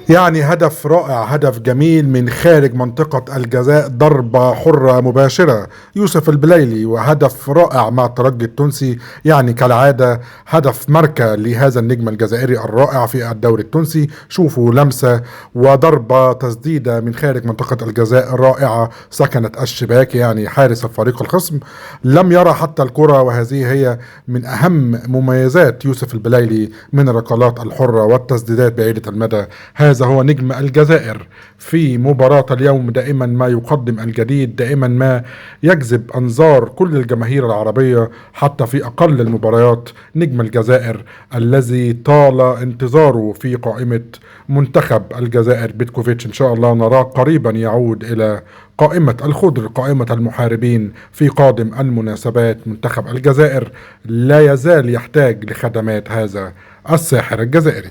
يعني هدف رائع، هدف جميل من خارج منطقة الجزاء، ضربة حرة مباشرة يوسف البليلي، وهدف رائع مع الترجي التونسي. يعني كالعادة هدف ماركة لهذا النجم الجزائري الرائع في الدوري التونسي. شوفوا لمسة وضربة تسديدة من خارج منطقة الجزاء رائعة سكنت الشباك، يعني حارس الفريق الخصم لم يرى حتى الكرة. وهذه هي من أهم مميزات يوسف البليلي من الركلات الحرة والتسديدات بعيدة المدى. هذا هو نجم الجزائر في مباراة اليوم، دائما ما يقدم الجديد، دائما ما يجذب أنظار كل الجماهير العربية حتى في أقل المباريات. نجم الجزائر الذي طال انتظاره في قائمة منتخب الجزائر بيتكوفيتش، إن شاء الله نراه قريبا يعود إلى قائمة الخضر، قائمة المحاربين في قادم المناسبات. منتخب الجزائر لا يزال يحتاج لخدمات هذا الساحر الجزائري.